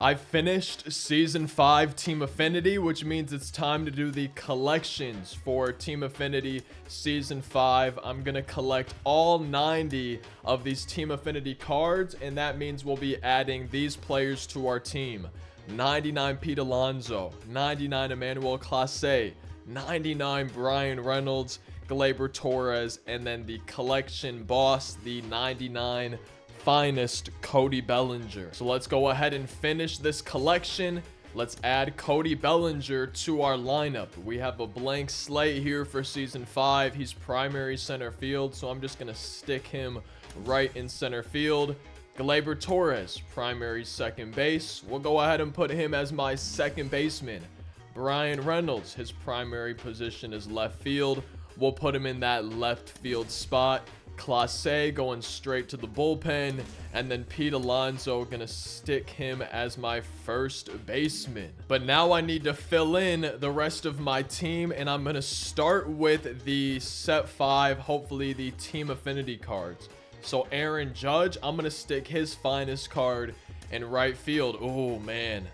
I finished Season 5 Team Affinity, which means it's time to do the collections for Team Affinity Season 5. I'm going to collect all 90 of these Team Affinity cards, and that means we'll be adding these players to our team. 99 Pete Alonso, 99 Emmanuel Clase, 99 Brian Reynolds, Gleyber Torres, and then the collection boss, the 99 finest Cody Bellinger. So let's go ahead and finish this collection. Let's add Cody Bellinger to our lineup. We have a blank slate here for Season 5. He's primary center field, so I'm just going to stick him right in center field. Gleyber Torres, primary second base. We'll go ahead and put him as my second baseman. Brian Reynolds, his primary position is left field. We'll put him in that left field spot. Clase going straight to the bullpen, and then Pete Alonso gonna stick him as my first baseman. But now I need to fill in the rest of my team, and I'm gonna start with the set 5, hopefully the Team Affinity cards. So Aaron Judge, I'm gonna stick his finest card in right field. Oh man,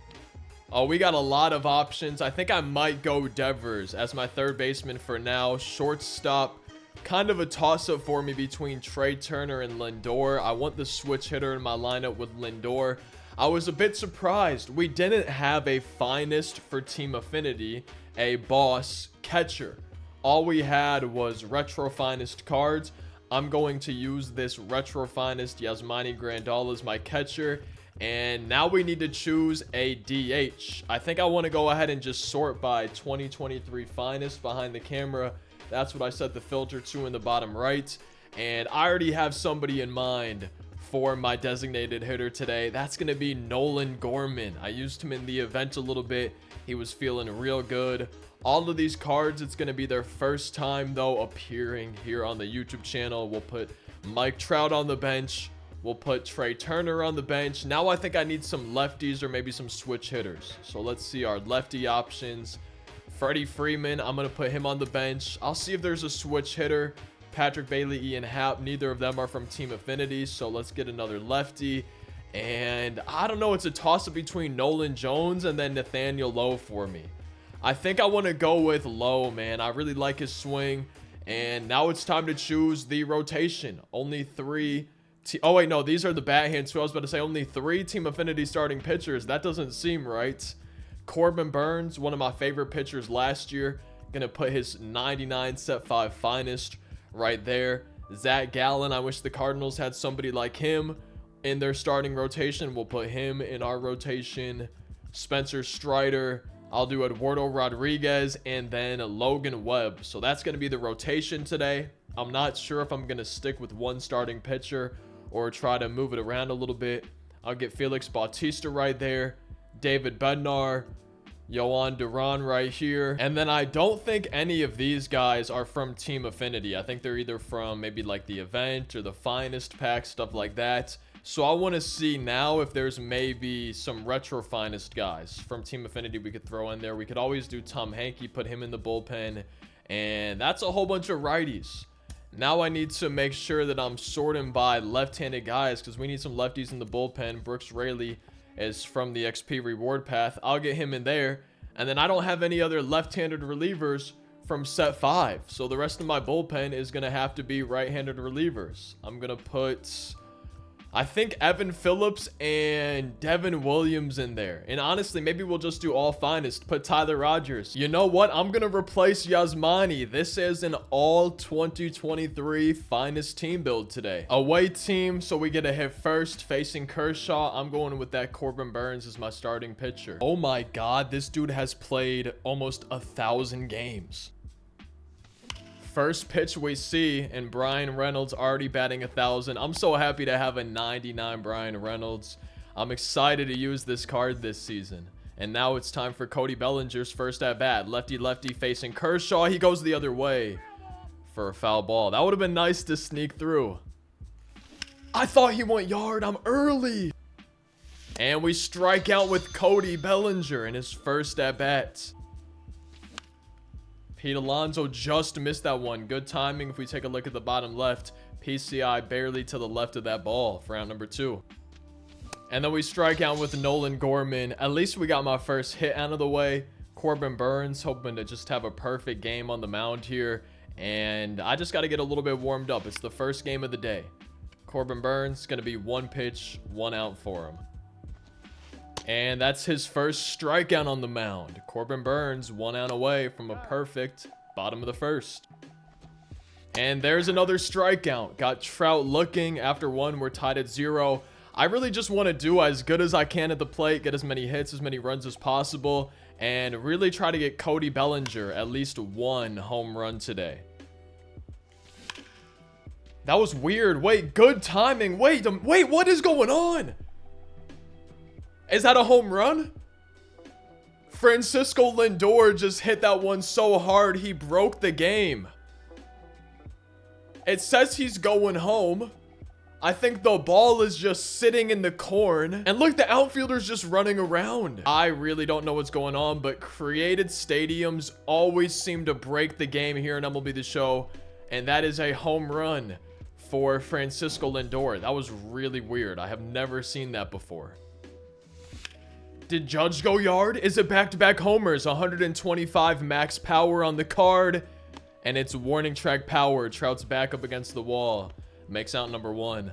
oh, we got a lot of options. I think I might go Devers as my third baseman for now. Shortstop, kind of a toss-up for me between Trey Turner and Lindor. I want the switch hitter in my lineup with Lindor. I was a bit surprised we didn't have a finest for Team Affinity, a boss catcher. All we had was retro finest cards. I'm going to use this retro finest Yasmani Grandal as my catcher. And now we need to choose a DH. I think I want to go ahead and just sort by 2023 finest behind the camera. That's what I set the filter to in the bottom right. And I already have somebody in mind for my designated hitter today. That's going to be Nolan Gorman. I used him in the event a little bit. He was feeling real good. All of these cards, it's going to be their first time, though, appearing here on the YouTube channel. We'll put Mike Trout on the bench. We'll put Trey Turner on the bench. Now I think I need some lefties or maybe some switch hitters. So let's see our lefty options. Freddie Freeman, I'm going to put him on the bench. I'll see if there's a switch hitter. Patrick Bailey, Ian Happ, neither of them are from Team Affinity. So let's get another lefty. And I don't know, it's a toss-up between Nolan Jones and then Nathaniel Lowe for me. I think I want to go with Lowe, man. I really like his swing. And now it's time to choose the rotation. Only 3... Oh, wait, no, these are the bat hands too. I was about to say only 3 Team Affinity starting pitchers. That doesn't seem right. Corbin Burns, one of my favorite pitchers last year. Gonna put his 99 set 5 finest right there. Zach Gallen, I wish the Cardinals had somebody like him in their starting rotation. We'll put him in our rotation. Spencer Strider. I'll do Eduardo Rodriguez and then Logan Webb. So that's gonna be the rotation today. I'm not sure if I'm gonna stick with one starting pitcher or try to move it around a little bit. I'll get Felix Bautista right there. David Bednar, Yohan Duran right here. And then I don't think any of these guys are from Team Affinity. I think they're either from maybe like the event or the finest pack, stuff like that. So I want to see now if there's maybe some retro finest guys from Team Affinity we could throw in there. We could always do Tom Hankey, put him in the bullpen. And that's a whole bunch of righties. Now I need to make sure that I'm sorting by left-handed guys because we need some lefties in the bullpen. Brooks Raley is from the XP reward path. I'll get him in there. And then I don't have any other left-handed relievers from set 5. So the rest of my bullpen is going to have to be right-handed relievers. I'm going to put, I think, Evan Phillips and Devin Williams in there. And honestly, maybe we'll just do all finest. Put Tyler Rogers. You know what? I'm going to replace Yasmani. This is an all 2023 finest team build today. Away team, so we get a hit first facing Kershaw. I'm going with that Corbin Burns as my starting pitcher. Oh my God, this dude has played almost 1,000 games. First pitch we see, and Brian Reynolds already batting 1,000. I'm so happy to have a 99 Brian Reynolds. I'm excited to use this card this season. And now it's time for Cody Bellinger's first at bat. Lefty lefty facing Kershaw. He goes the other way for a foul ball. That would have been nice to sneak through. I thought he went yard. I'm early. And we strike out with Cody Bellinger in his first at bat. Pete Alonso just missed that one. Good timing. If we take a look at the bottom left, PCI barely to the left of that ball for round number 2. And then we strike out with Nolan Gorman. At least we got my first hit out of the way. Corbin Burns hoping to just have a perfect game on the mound here. And I just got to get a little bit warmed up. It's the first game of the day. Corbin Burns going to be 1 pitch, 1 out for him. And that's his first strikeout on the mound. Corbin Burns 1 out away from a perfect bottom of the first. And there's another strikeout. Got Trout looking. After 1, we're tied at 0. I really just want to do as good as I can at the plate, get as many hits, as many runs as possible, and really try to get Cody Bellinger at least 1 home run today. That was weird. Wait, good timing. Wait, what is going on? Is that a home run? Francisco Lindor just hit that one so hard he broke the game. It says he's going home. I think the ball is just sitting in the corn. And look, the outfielder's just running around. I really don't know what's going on, but created stadiums always seem to break the game here in MLB The Show. And that is a home run for Francisco Lindor. That was really weird. I have never seen that before. Did Judge go yard? Is it back-to-back homers? 125 max power on the card. And it's warning track power. Trout's back up against the wall. Makes out number 1.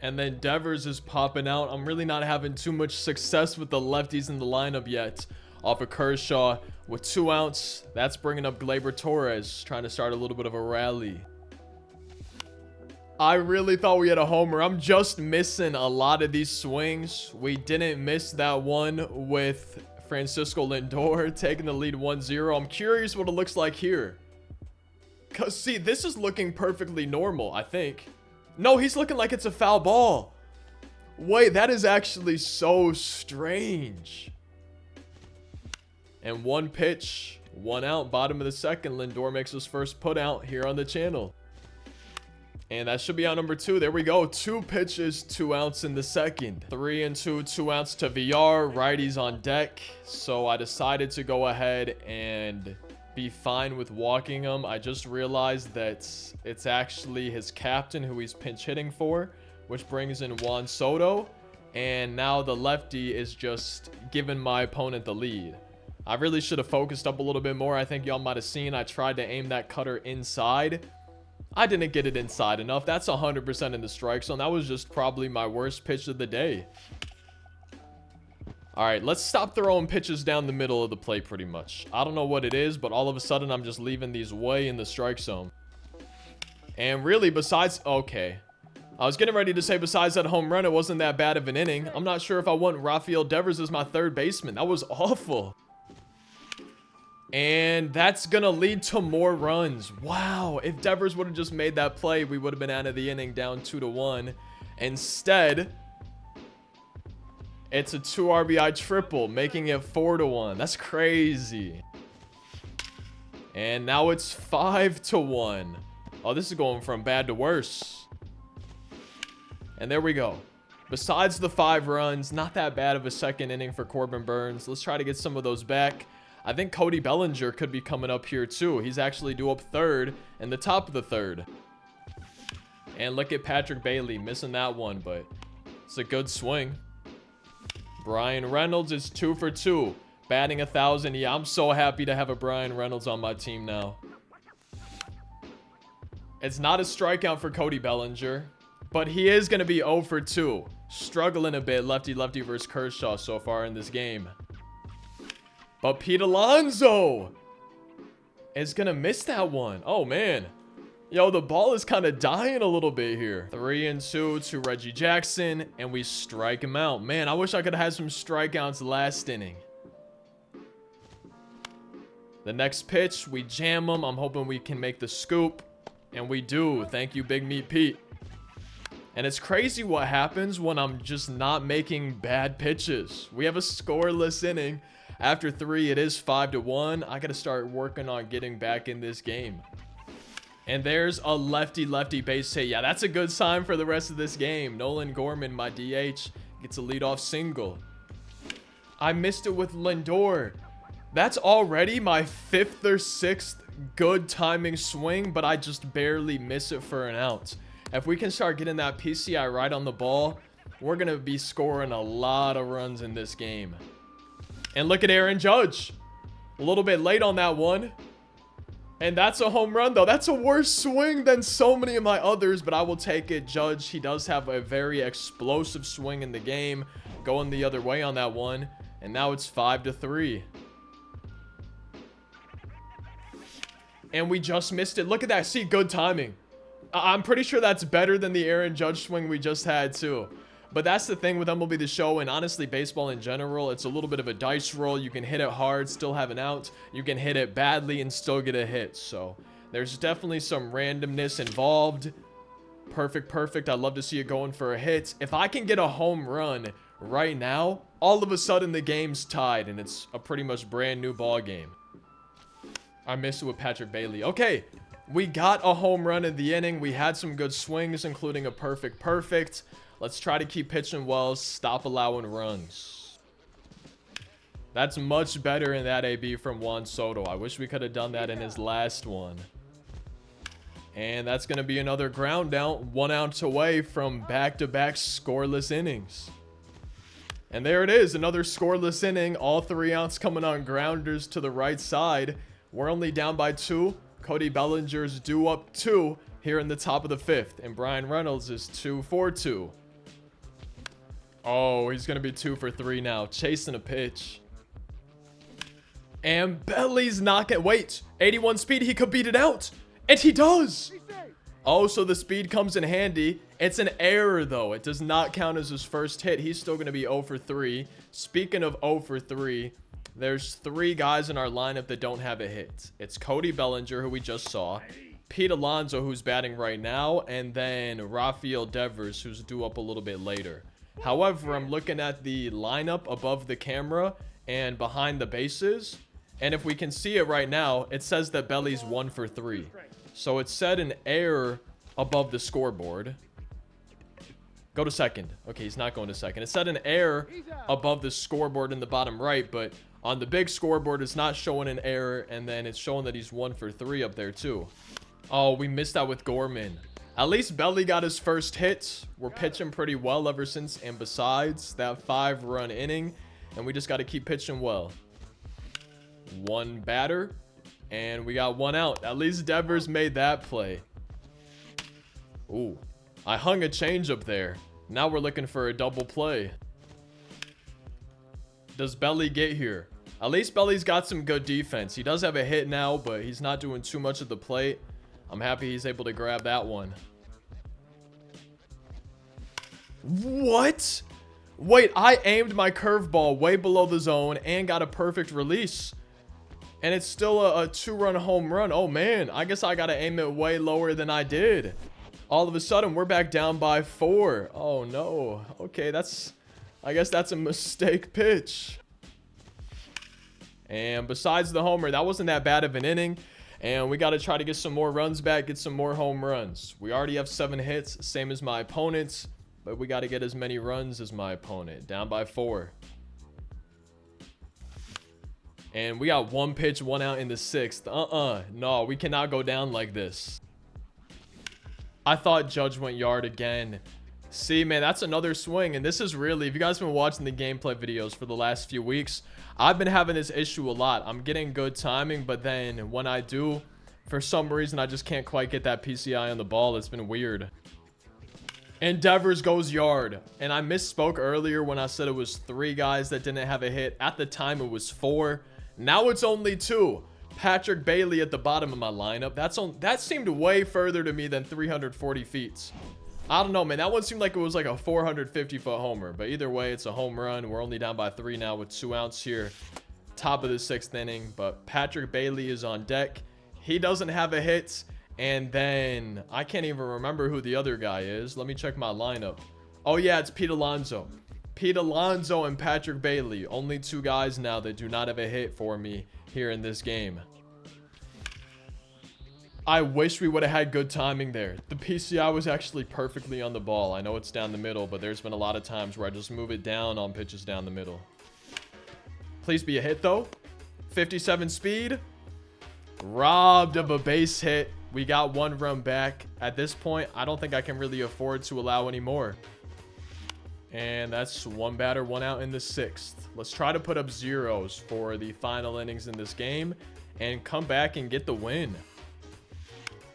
And then Devers is popping out. I'm really not having too much success with the lefties in the lineup yet. Off of Kershaw with 2 outs. That's bringing up Gleyber Torres, trying to start a little bit of a rally. I really thought we had a homer. I'm just missing a lot of these swings. We didn't miss that one with Francisco Lindor taking the lead 1-0. I'm curious what it looks like here. Because, see, this is looking perfectly normal, I think. No, he's looking like it's a foul ball. Wait, that is actually so strange. And 1 pitch, 1 out, bottom of the second. Lindor makes his first put out here on the channel. And that should be out number 2. There we go. 2 pitches, 2 outs in the second. 3-2, 2 outs to VR. Righties on deck. So I decided to go ahead and be fine with walking him. I just realized that it's actually his captain who he's pinch hitting for, which brings in Juan Soto. And now the lefty is just giving my opponent the lead. I really should have focused up a little bit more. I think y'all might have seen I tried to aim that cutter inside. I didn't get it inside enough. That's 100% in the strike zone. That was just probably my worst pitch of the day. All right, let's stop throwing pitches down the middle of the plate pretty much. I don't know what it is, but all of a sudden I'm just leaving these way in the strike zone. And really, besides... Okay. I was getting ready to say besides that home run, it wasn't that bad of an inning. I'm not sure if I want Rafael Devers as my third baseman. That was awful. And that's going to lead to more runs. Wow. If Devers would have just made that play, we would have been out of the inning down 2-1. Instead, it's a 2 RBI triple, making it 4-1. That's crazy. And now it's 5-1. Oh, this is going from bad to worse. And there we go. Besides the 5 runs, not that bad of a second inning for Corbin Burns. Let's try to get some of those back. I think Cody Bellinger could be coming up here too. He's actually due up third in the top of the third. And look at Patrick Bailey missing that one, but it's a good swing. Brian Reynolds is 2 for 2, batting 1,000. Yeah, I'm so happy to have a Brian Reynolds on my team now. It's not a strikeout for Cody Bellinger, but he is going to be 0 for 2. Struggling a bit, lefty-lefty versus Kershaw so far in this game. But Pete Alonso is going to miss that one. Oh, man. Yo, the ball is kind of dying a little bit here. 3-2 to Reggie Jackson, and we strike him out. Man, I wish I could have had some strikeouts last inning. The next pitch, we jam him. I'm hoping we can make the scoop, and we do. Thank you, Big Meat Pete. And it's crazy what happens when I'm just not making bad pitches. We have a scoreless inning. After 3, it is 5-1. I got to start working on getting back in this game. And there's a lefty-lefty base hit. Yeah, that's a good sign for the rest of this game. Nolan Gorman, my DH, gets a leadoff single. I missed it with Lindor. That's already my 5th or 6th good timing swing, but I just barely miss it for an out. If we can start getting that PCI right on the ball, we're going to be scoring a lot of runs in this game. And look at Aaron Judge. A little bit late on that one. And that's a home run, though. That's a worse swing than so many of my others, but I will take it. Judge, he does have a very explosive swing in the game, going the other way on that one. And now it's 5-3. And we just missed it. Look at that. See, good timing. I'm pretty sure that's better than the Aaron Judge swing we just had, too. But that's the thing with MLB The Show, and honestly, baseball in general, it's a little bit of a dice roll. You can hit it hard, still have an out. You can hit it badly and still get a hit. So there's definitely some randomness involved. Perfect. I'd love to see it going for a hit. If I can get a home run right now, all of a sudden the game's tied, and it's a pretty much brand new ball game. I missed it with Patrick Bailey. Okay, we got a home run in the inning. We had some good swings, including a perfect. Let's try to keep pitching well, stop allowing runs. That's much better in that AB from Juan Soto. I wish we could have done that in his last one. And that's going to be another ground out, 1 out away from back-to-back scoreless innings. And there it is, another scoreless inning. All 3 outs coming on grounders to the right side. We're only down by 2. Cody Bellinger's due up 2 here in the top of the 5th. And Brian Reynolds is 2 for 2. Oh, he's going to be 2 for 3 now. Chasing a pitch. And Belly's knocking. Wait, 81 speed. He could beat it out. And he does. Oh, so the speed comes in handy. It's an error, though. It does not count as his first hit. He's still going to be 0 for 3. Speaking of 0 for 3, there's 3 guys in our lineup that don't have a hit. It's Cody Bellinger, who we just saw. Pete Alonso, who's batting right now. And then Rafael Devers, who's due up a little bit later. However, I'm looking at the lineup above the camera and behind the bases. And if we can see it right now, it says that Belly's 1 for 3. So it said an error above the scoreboard. Go to second. Okay, he's not going to second. It said an error above the scoreboard in the bottom right, but on the big scoreboard, it's not showing an error. And then it's showing that he's 1 for 3 up there too. Oh, we missed out with Gorman. At least Belly got his first hit. We're pitching pretty well ever since. And besides that 5-run inning. And we just got to keep pitching well. 1 batter. And we got 1 out. At least Devers made that play. Ooh. I hung a changeup there. Now we're looking for a double play. Does Belly get here? At least Belly's got some good defense. He does have a hit now, but he's not doing too much of the plate. I'm happy he's able to grab that one. What? Wait, I aimed my curveball way below the zone and got a perfect release. And it's still a 2-run home run. Oh, man. I guess I got to aim it way lower than I did. All of a sudden, we're back down by 4. Oh, no. Okay, I guess that's a mistake pitch. And besides the homer, that wasn't that bad of an inning. And we got to try to get some more runs back, get some more home runs. We already have 7 hits, same as my opponents. But we got to get as many runs as my opponent. Down by 4. And we got 1 pitch, 1 out in the 6th. No, we cannot go down like this. I thought Judge went yard again. See, man, that's another swing. And this is really, if you guys have been watching the gameplay videos for the last few weeks, I've been having this issue a lot. I'm getting good timing, but then when I do, for some reason, I just can't quite get that PCI on the ball. It's been weird. And Devers goes yard. And I misspoke earlier when I said it was 3 guys that didn't have a hit. At the time, it was 4. Now it's only 2. Patrick Bailey at the bottom of my lineup. That seemed way further to me than 340 feet. I don't know, man. That one seemed like it was like a 450-foot homer. But either way, it's a home run. We're only down by 3 now with 2 outs here. Top of the 6th inning. But Patrick Bailey is on deck. He doesn't have a hit. And then I can't even remember who the other guy is. Let me check my lineup. Oh, yeah, it's Pete Alonso. Pete Alonso and Patrick Bailey. Only 2 guys now that do not have a hit for me here in this game. I wish we would have had good timing there. The PCI was actually perfectly on the ball. I know it's down the middle, but there's been a lot of times where I just move it down on pitches down the middle. Please be a hit, though. 57 speed. Robbed of a base hit. We got 1 run back. At this point, I don't think I can really afford to allow any more. And that's one batter, one out in the 6th. Let's try to put up zeros for the final innings in this game and come back and get the win.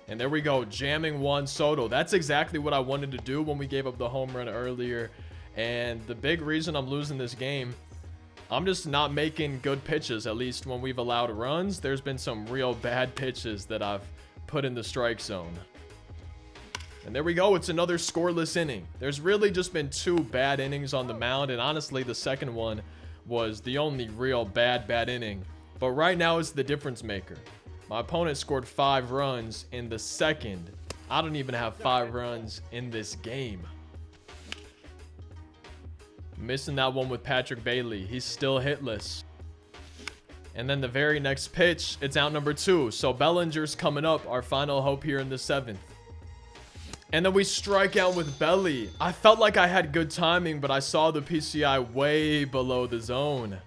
And there we go, jamming Juan Soto. That's exactly what I wanted to do when we gave up the home run earlier. And the big reason I'm losing this game, I'm just not making good pitches. At least when we've allowed runs, there's been some real bad pitches that I've put in the strike zone. And there we go. It's another scoreless inning. There's really just been 2 bad innings on the mound. And honestly, the second one was the only real bad inning. But right now it's the difference maker. My opponent scored 5 runs in the 2nd. I don't even have 5 runs in this game. Missing that one with Patrick Bailey. He's still hitless. And then the very next pitch, it's out number 2. So Bellinger's coming up, our final hope here in the 7th. And then we strike out with Belly. I felt like I had good timing, but I saw the PCI way below the zone.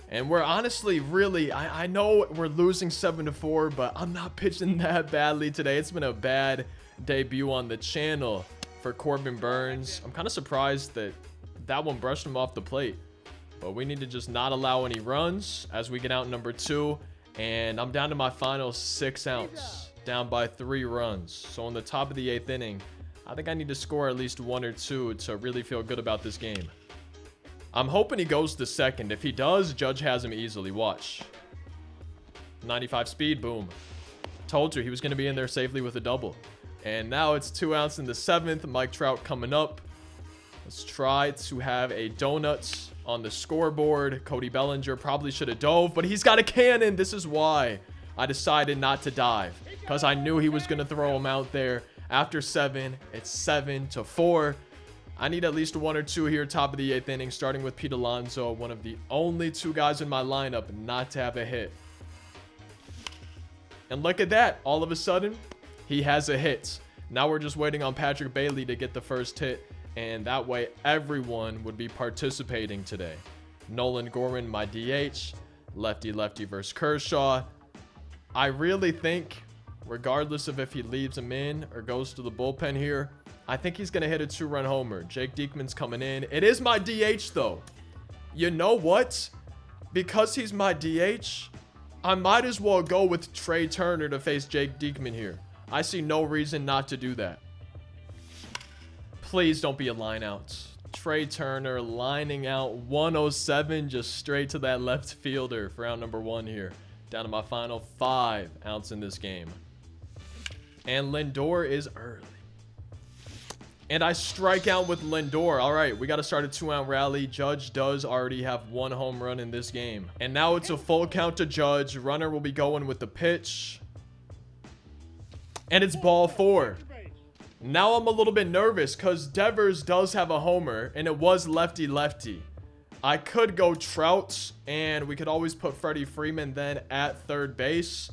And we're honestly really, I know we're losing 7-4, but I'm not pitching that badly today. It's been a bad debut on the channel for Corbin Burns. I'm kind of surprised that that one brushed him off the plate. But we need to just not allow any runs as we get out number 2. And I'm down to my final 6 outs. Down by 3 runs. So in the top of the 8th inning, I think I need to score at least 1 or 2 to really feel good about this game. I'm hoping he goes to second. If he does, Judge has him easily. Watch. 95 speed. Boom. Told you he was going to be in there safely with a double. And now it's 2 outs in the 7th. Mike Trout coming up. Let's try to have a donuts on the scoreboard. Cody Bellinger probably should have dove, but he's got a cannon. This is why I decided not to dive, because I knew he was going to throw him out there. After 7, it's 7-4. I need at least 1 or 2 here, top of the 8th inning, starting with Pete Alonso, one of the only 2 guys in my lineup not to have a hit. And look at that. All of a sudden, he has a hit. Now we're just waiting on Patrick Bailey to get the first hit, and that way everyone would be participating today. Nolan Gorman, my DH. Lefty versus Kershaw. I really think, regardless of if he leaves him in or goes to the bullpen here, I think he's going to hit a 2-run homer. Jake Diekman's coming in. It is my DH, though. You know what? Because he's my DH, I might as well go with Trey Turner to face Jake Diekman here. I see no reason not to do that. Please don't be a line out. Trey Turner lining out 107 just straight to that left fielder for round number 1 here. Down to my final 5 outs in this game. And Lindor is early. And I strike out with Lindor. All right, we got to start a 2-out rally. Judge does already have 1 home run in this game. And now it's a full count to Judge. Runner will be going with the pitch. And it's ball 4. Now I'm a little bit nervous because Devers does have a homer. And it was lefty-lefty. I could go Trout, and we could always put Freddie Freeman then at third base.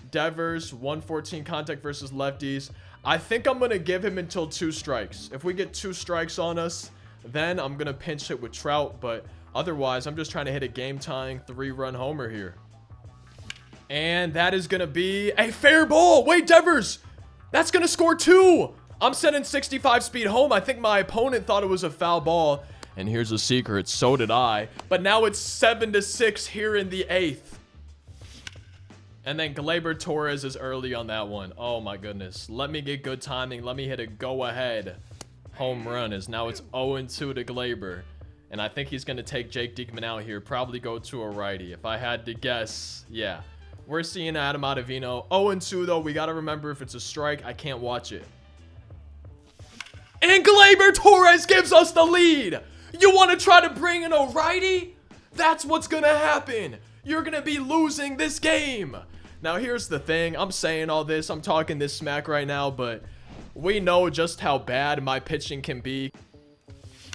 Devers, 114 contact versus lefties. I think I'm going to give him until 2 strikes. If we get 2 strikes on us, then I'm going to pinch hit with Trout. But otherwise, I'm just trying to hit a game-tying 3-run homer here. And that is going to be a fair ball. Wait, Devers, that's going to score 2. I'm sending 65 speed home. I think my opponent thought it was a foul ball. And here's a secret, so did I. But now it's 7-6 here in the 8th. And then Gleyber Torres is early on that one. Oh my goodness. Let me get good timing. Let me hit a go-ahead home run. As now it's 0-2 to Gleyber. And I think he's going to take Jake Diekman out here. Probably go to a righty. If I had to guess, yeah. We're seeing Adam Ottavino. 0-2 though. We got to remember, if it's a strike, I can't watch it. And Gleyber Torres gives us the lead. You want to try to bring in a righty? That's what's going to happen. You're going to be losing this game. Now, here's the thing. I'm saying all this. I'm talking this smack right now, but we know just how bad my pitching can be.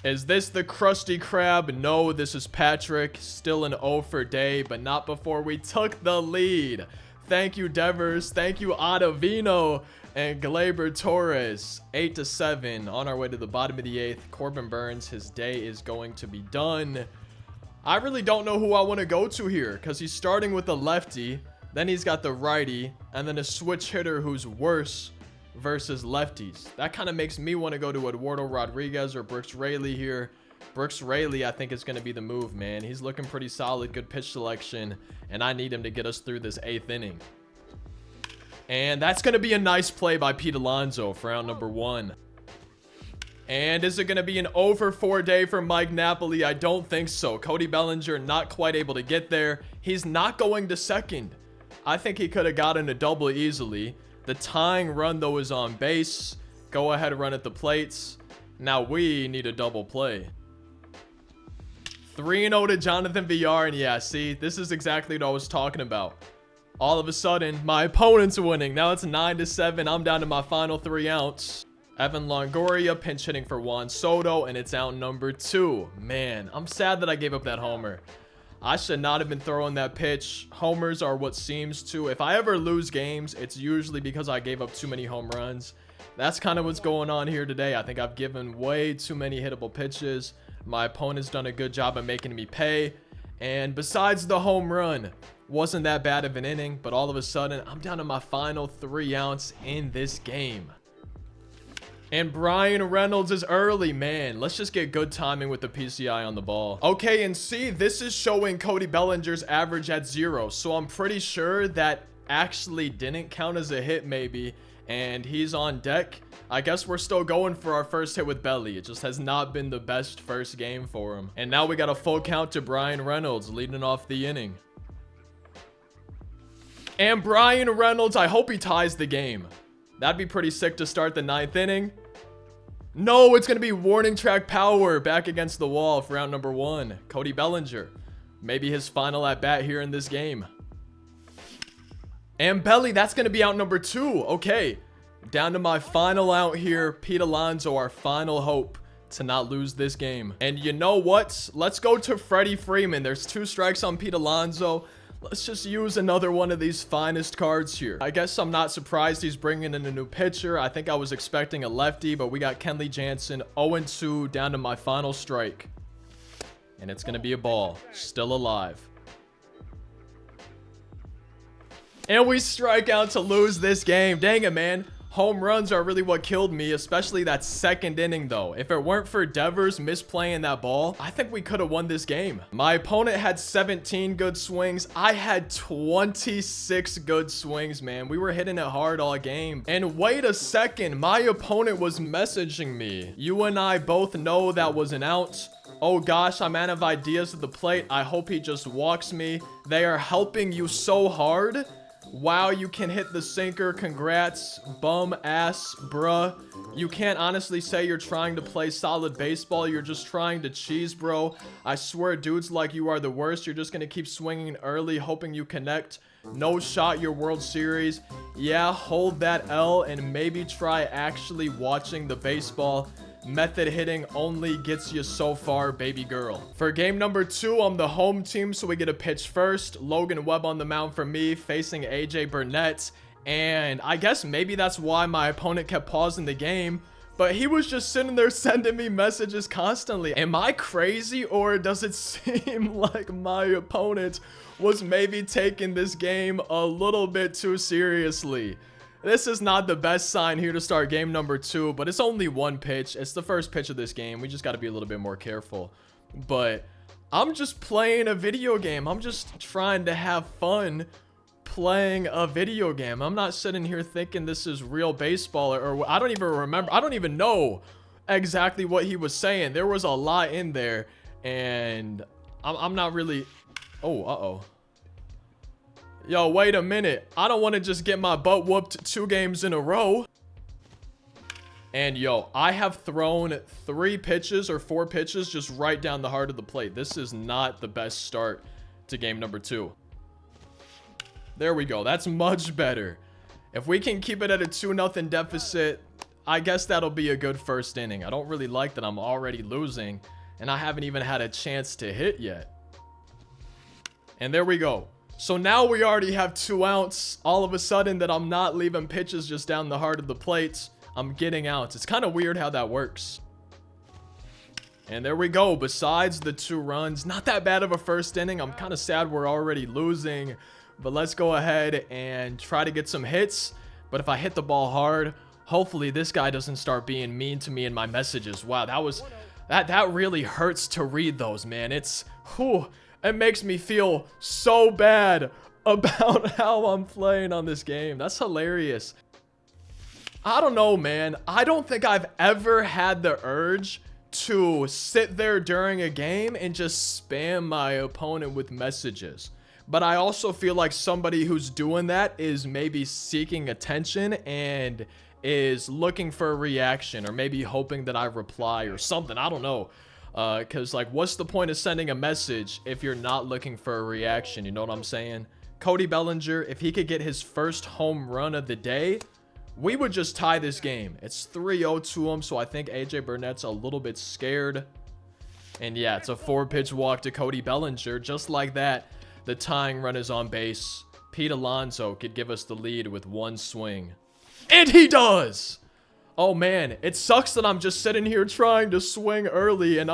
Is this the Krusty Krab? No, this is Patrick. Still an 0 for day, but not before we took the lead. Thank you, Devers. Thank you, Ottavino. And Gleyber Torres, 8-7, on our way to the bottom of the 8th. Corbin Burns, his day is going to be done. I really don't know who I want to go to here, because he's starting with a lefty, then he's got the righty, and then a switch hitter who's worse. versus lefties. That kind of makes me want to go to Eduardo Rodriguez or Brooks Raley here. Brooks Raley, I think, is going to be the move, man. He's looking pretty solid, good pitch selection, and I need him to get us through this 8th inning. And that's going to be a nice play by Pete Alonso for out number 1. And is it going to be an over 4 day for Mike Napoli? I don't think so. Cody Bellinger not quite able to get there. He's not going to second. I think he could have gotten a double easily. The tying run, though, is on base. Go ahead and run at the plates. Now we need a double play. 3-0 to Jonathan Villar. And yeah, see, this is exactly what I was talking about. All of a sudden, my opponent's winning. Now it's 9-7. I'm down to my final 3 outs. Evan Longoria pinch hitting for Juan Soto, and it's out number 2. Man, I'm sad that I gave up that homer. I should not have been throwing that pitch. Homers are what seems to. If I ever lose games, it's usually because I gave up too many home runs. That's kind of what's going on here today. I think I've given way too many hittable pitches. My opponent's done a good job of making me pay. And besides the home run, wasn't that bad of an inning, but all of a sudden, I'm down to my final 3 outs in this game. And Brian Reynolds is early, man. Let's just get good timing with the PCI on the ball. Okay, and see, this is showing Cody Bellinger's average at 0. So I'm pretty sure that actually didn't count as a hit maybe. And he's on deck. I guess we're still going for our first hit with Belly. It just has not been the best first game for him. And now we got a full count to Brian Reynolds leading off the inning. And Brian Reynolds, I hope he ties the game. That'd be pretty sick to start the 9th inning. No, it's going to be warning track power back against the wall for round number 1. Cody Bellinger. Maybe his final at bat here in this game. And Belly, that's going to be out number 2. Okay. Down to my final out here. Pete Alonso, our final hope to not lose this game. And you know what? Let's go to Freddie Freeman. There's 2 strikes on Pete Alonso. Let's just use another one of these finest cards here. I guess I'm not surprised he's bringing in a new pitcher. I think I was expecting a lefty, but we got Kenley Jansen 0-2 down to my final strike. And it's going to be a ball. Still alive. And we strike out to lose this game. Dang it, man. Home runs are really what killed me, especially that 2nd inning, though. If it weren't for Devers misplaying that ball, I think we could have won this game. My opponent had 17 good swings. I had 26 good swings, man. We were hitting it hard all game. And wait a second, my opponent was messaging me. You and I both know that was an out. Oh gosh, I'm out of ideas at the plate. I hope he just walks me. They are helping you so hard. Wow, you can hit the sinker. Congrats, bum ass, bruh. You can't honestly say you're trying to play solid baseball. You're just trying to cheese, bro. I swear, dudes like you are the worst. You're just gonna keep swinging early, hoping you connect. No shot your World Series. Yeah, hold that L and maybe try actually watching the baseball. Method hitting only gets you so far, baby girl. For game number 2, I'm the home team, so we get a pitch first. Logan Webb on the mound for me, facing AJ Burnett. And I guess maybe that's why my opponent kept pausing the game. But he was just sitting there sending me messages constantly. Am I crazy, or does it seem like my opponent was maybe taking this game a little bit too seriously? This is not the best sign here to start game number 2, but it's only 1 pitch. It's the first pitch of this game. We just got to be a little bit more careful. But I'm just playing a video game. I'm just trying to have fun playing a video game. I'm not sitting here thinking this is real baseball, or I don't even remember. I don't even know exactly what he was saying. There was a lot in there, and I'm not really... Oh, uh-oh. Yo, wait a minute. I don't want to just get my butt whooped 2 games in a row. And yo, I have thrown 3 pitches or 4 pitches just right down the heart of the plate. This is not the best start to game number 2. There we go. That's much better. If we can keep it at a 2-0 deficit, I guess that'll be a good first inning. I don't really like that I'm already losing, and I haven't even had a chance to hit yet. And there we go. So now we already have 2 outs. All of a sudden that I'm not leaving pitches just down the heart of the plate. I'm getting outs. It's kind of weird how that works. And there we go. Besides the 2 runs, not that bad of a first inning. I'm kind of sad we're already losing. But let's go ahead and try to get some hits. But if I hit the ball hard, Hopefully this guy doesn't start being mean to me in my messages. Wow, that really hurts to read those, man. It makes me feel so bad about how I'm playing on this game. That's hilarious. I don't know, man. I don't think I've ever had the urge to sit there during a game and just spam my opponent with messages. But I also feel like somebody who's doing that is maybe seeking attention and is looking for a reaction, or maybe hoping that I reply or something. I don't know. Because, like, what's the point of sending a message if you're not looking for a reaction? You know what I'm saying? Cody Bellinger, if he could get his first home run of the day, we would just tie this game. It's 3-0 to him, so I think AJ Burnett's a little bit scared. And yeah, it's a 4-pitch walk to Cody Bellinger. Just like that, the tying run is on base. Pete Alonso could give us the lead with one swing. And he does! Oh man, it sucks that I'm just sitting here trying to swing early and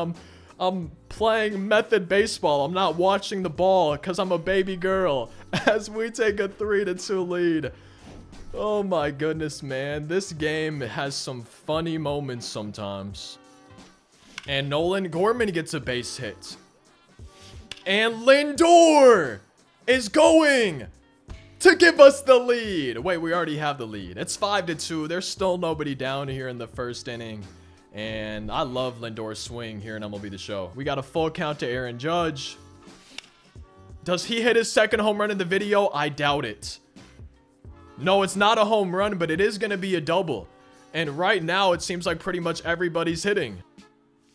I'm playing method baseball. I'm not watching the ball because I'm a baby girl as we take a 3-2 lead. Oh my goodness, man. This game has some funny moments sometimes. And Nolan Gorman gets a base hit. And Lindor is going to give us the lead. Wait, we already have the lead. It's 5-2. There's still nobody down here in the first inning. And I love Lindor's swing here in MLB The Show. We got a full count to Aaron Judge. Does he hit his second home run in the video? I doubt it. No, it's not a home run, but it is going to be a double. And right now, it seems like pretty much everybody's hitting.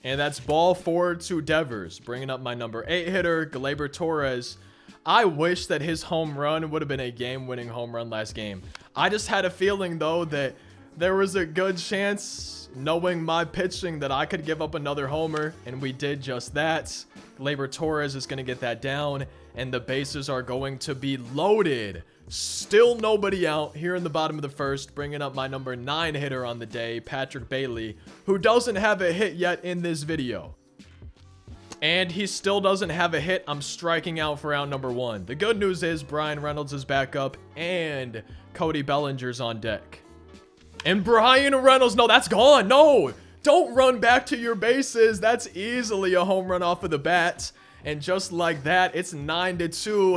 And that's ball 4 to Devers. Bringing up my number 8 hitter, Gleyber Torres. I wish that his home run would have been a game-winning home run last game. I just had a feeling, though, that there was a good chance, knowing my pitching, that I could give up another homer. And we did just that. Gleyber Torres is going to get that down. And the bases are going to be loaded. Still nobody out here in the bottom of the first, bringing up my number 9 hitter on the day, Patrick Bailey, who doesn't have a hit yet in this video. And he still doesn't have a hit. I'm striking out for out number 1. The good news is Brian Reynolds is back up and Cody Bellinger's on deck. And Brian Reynolds, no, that's gone. No, don't run back to your bases. That's easily a home run off of the bat. And just like that, it's 9-2.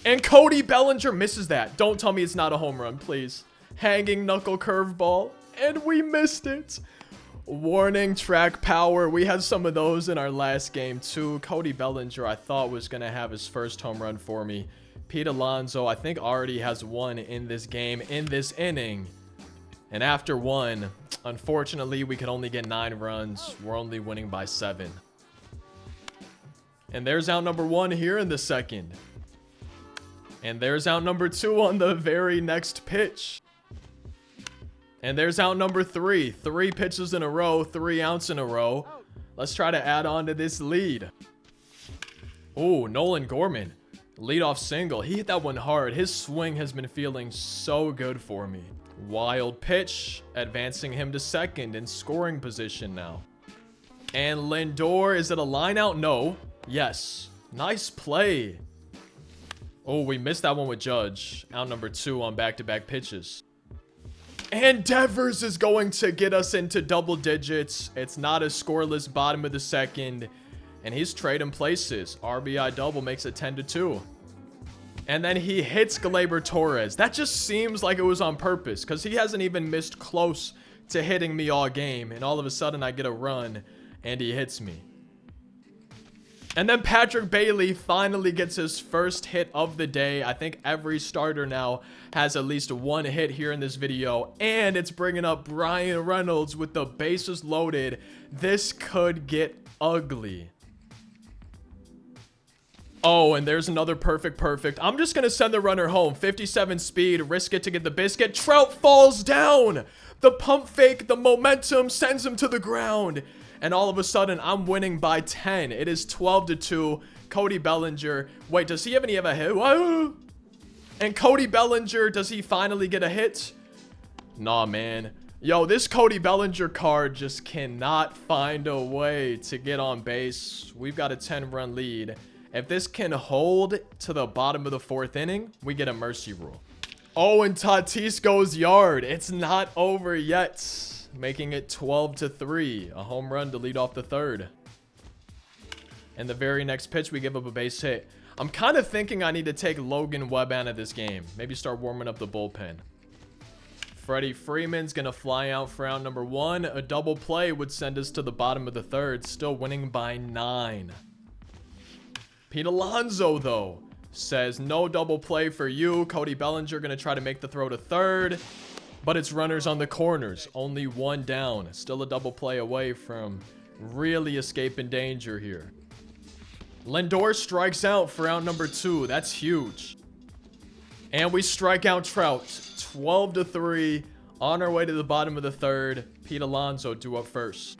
And Cody Bellinger misses that. Don't tell me it's not a home run, please. Hanging knuckle curveball. And we missed it. Warning track power. We had some of those in our last game too. Cody Bellinger, I thought, was going to have his first home run for me. Pete Alonso, I think, already has one in this game, in this inning. And after one, unfortunately, we can only get 9 runs. We're only winning by 7. And there's out number 1 here in the second. And there's out number 2 on the very next pitch. And there's out number 3. 3 pitches in a row, 3 outs in a row. Let's try to add on to this lead. Oh, Nolan Gorman. Leadoff single. He hit that one hard. His swing has been feeling so good for me. Wild pitch, advancing him to second in scoring position now. And Lindor, is it a line out? No. Yes. Nice play. Oh, we missed that one with Judge. Out number 2 on back-to-back pitches. And Devers is going to get us into double digits. It's not a scoreless bottom of the second. And he's trading places. RBI double makes it 10-2. And then he hits Gleyber Torres. That just seems like it was on purpose, because he hasn't even missed close to hitting me all game. And all of a sudden I get a run and he hits me. And then Patrick Bailey finally gets his first hit of the day. I think every starter now has at least 1 hit here in this video. And it's bringing up Brian Reynolds with the bases loaded. This could get ugly. Oh, and there's another perfect. I'm just going to send the runner home. 57 speed, risk it to get the biscuit. Trout falls down. The pump fake, the momentum sends him to the ground. And all of a sudden, I'm winning by 10. It is 12-2. Cody Bellinger. Wait, does he even have a hit? Whoa. And Cody Bellinger, does he finally get a hit? Nah, man. Yo, this Cody Bellinger card just cannot find a way to get on base. We've got a 10-run lead. If this can hold to the bottom of the 4th inning, we get a mercy rule. Oh, and Tatis goes yard. It's not over yet, making it 12-3. A home run to lead off the third. And the very next pitch, we give up a base hit. I'm kind of thinking I need to take Logan Webb out of this game. Maybe start warming up the bullpen. Freddie Freeman's going to fly out for out number 1. A double play would send us to the bottom of the third, still winning by 9. Pete Alonso, though, says no double play for you. Cody Bellinger going to try to make the throw to third, but it's runners on the corners. Only 1 down. Still a double play away from really escaping danger here. Lindor strikes out for out number 2. That's huge. And we strike out Trout. 12-3. On our way to the bottom of the third. Pete Alonso due up first.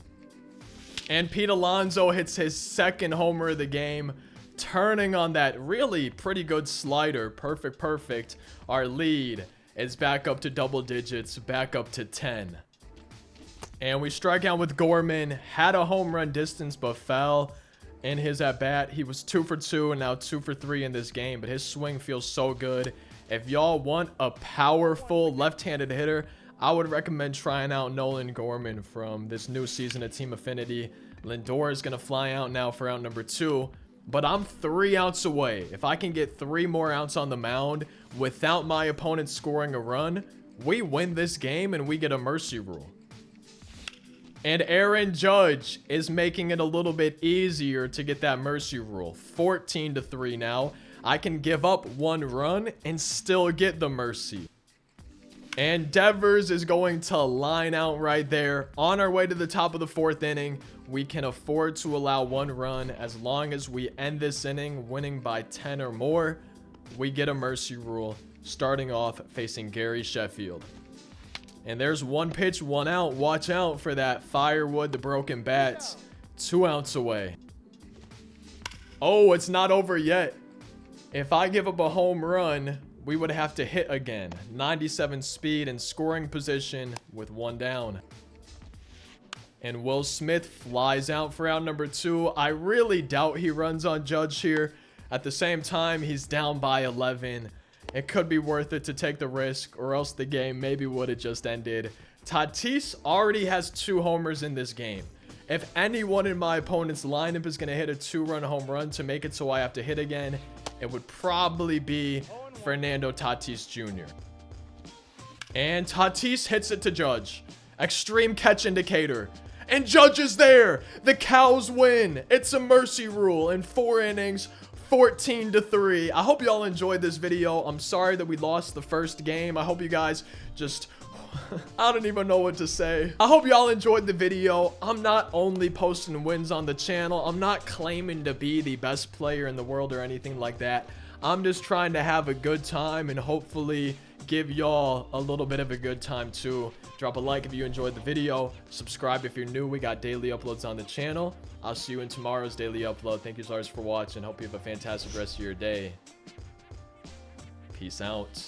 And Pete Alonso hits his second homer of the game, turning on that really pretty good slider. Perfect. Our lead is back up to double digits, back up to 10. And we strike out with Gorman. Had a home run distance, but fell in his at-bat. He was 2 for 2 and now 2 for 3 in this game, but his swing feels so good. If y'all want a powerful left-handed hitter, I would recommend trying out Nolan Gorman from this new season of Team Affinity. Lindor is going to fly out now for out number 2, but I'm 3 outs away. If I can get 3 more outs on the mound without my opponent scoring a run, we win this game and we get a mercy rule. And Aaron Judge is making it a little bit easier to get that mercy rule. 14-3 now. I can give up 1 run and still get the mercy. And Devers is going to line out right there. On our way to the top of the 4th inning, we can afford to allow 1 run as long as we end this inning winning by 10 or more. We get a mercy rule, starting off facing Gary Sheffield. And there's 1 pitch, 1 out. Watch out for that firewood, the broken bats. 2 outs away. Oh, it's not over yet. If I give up a home run, we would have to hit again. 97 speed and scoring position with 1 down. And Will Smith flies out for out number 2. I really doubt he runs on Judge here. At the same time, he's down by 11. It could be worth it to take the risk, or else the game maybe would have just ended. Tatis already has 2 homers in this game. If anyone in my opponent's lineup is going to hit a 2-run home run to make it so I have to hit again, it would probably be Fernando Tatis Jr. And Tatis hits it to Judge. Extreme catch indicator. And Judge is there. The Cows win. It's a mercy rule in 4 innings. 14-3. I hope y'all enjoyed this video. I'm sorry that we lost the first game. I hope you guys just... I don't even know what to say. I hope y'all enjoyed the video. I'm not only posting wins on the channel. I'm not claiming to be the best player in the world or anything like that. I'm just trying to have a good time and hopefully give y'all a little bit of a good time too. Drop a like if you enjoyed the video. Subscribe if you're new. We got daily uploads on the channel. I'll see you in tomorrow's daily upload. Thank you so much for watching. Hope you have a fantastic rest of your day. Peace out.